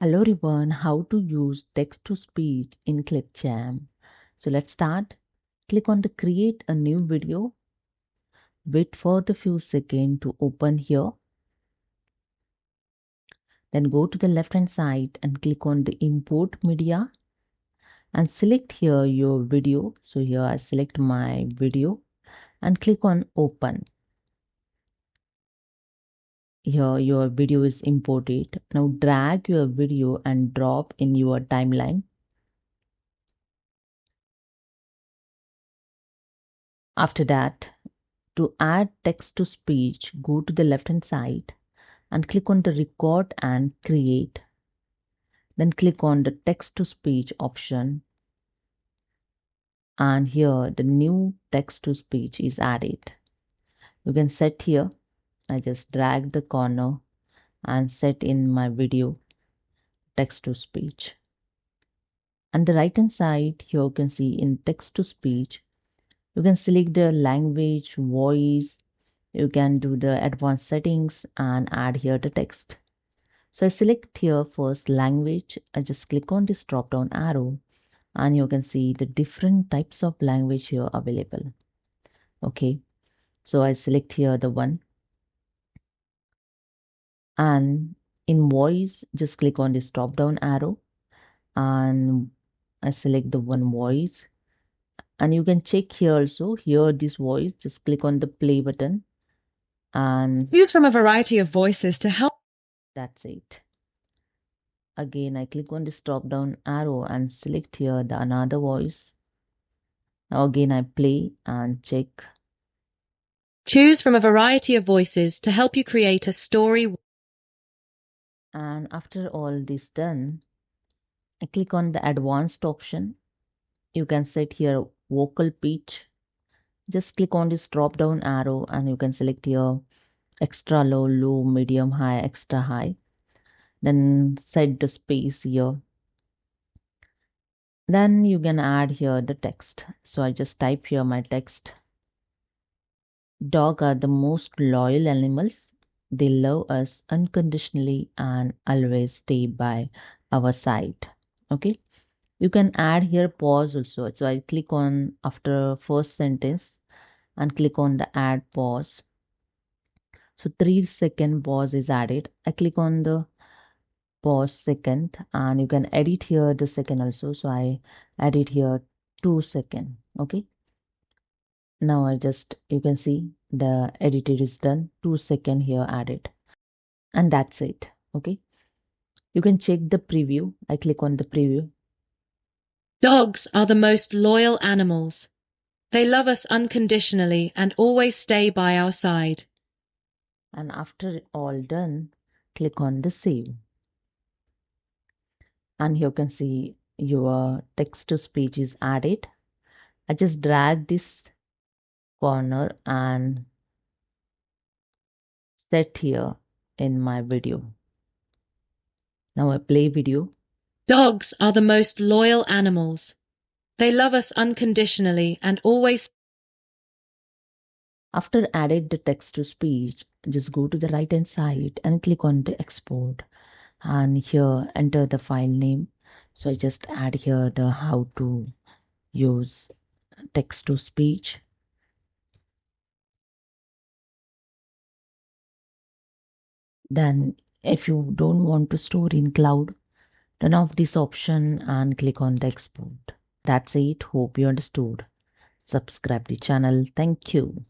Hello everyone, how to use text to speech in clipchamp. So let's start. Click on the create a new video. Wait for the few seconds to open here. Then go to the left hand side and click on the import media and select here your video. So here I select my video and click on open. Here your video is imported. Now drag your video and drop in your timeline. After that, to add text to speech, go to the left hand side and click on the record and create. Then click on the text to speech option. And here the new text to speech is added. You can set here. I just drag the corner and set in my video text to speech. And the right hand side here you can see in text to speech, you can select the language, voice, you can do the advanced settings and add here the text. So I select here first language. I just click on this drop down arrow and you can see the different types of language here available. Okay, so I select here the one, and in voice just click on this drop down arrow and I select the one voice, and you can check here also, here this voice, just click on the play button and Choose from a variety of voices to help. that's it. Again I click on this drop down arrow and select here the another voice. Now again I play and check. Choose from a variety of voices to help you create a story. And after all this done, I click on the advanced option. You can set here vocal pitch. Just click on this drop down arrow and you can select here extra low, low, medium, high, extra high. Then set the space here. Then you can add here the text. So I just type here my text. Dogs are the most loyal animals. They love us unconditionally and always stay by our side. Okay. You can add here pause also. So I click on after first sentence and click on the add pause. So 3-second pause is added. I click on the pause second and you can edit here the second also. So I edit here 2 seconds. Okay. Now I just, you can see the edited is done. 2 seconds here added. And that's it. Okay. You can check the preview. I click on the preview. Dogs are the most loyal animals. They love us unconditionally and always stay by our side. And after all done, click on the save. And here you can see your text to speech is added. I just drag this corner and set here in my video. Now I play video. Dogs are the most loyal animals. They love us unconditionally and always. After added the text to speech, just go to the right hand side and click on the export. And here enter the file name. So I just add here the how to use text to speech. Then if you don't want to store in cloud, turn off this option and click on the export. That's it. Hope you understood. Subscribe the channel. Thank you.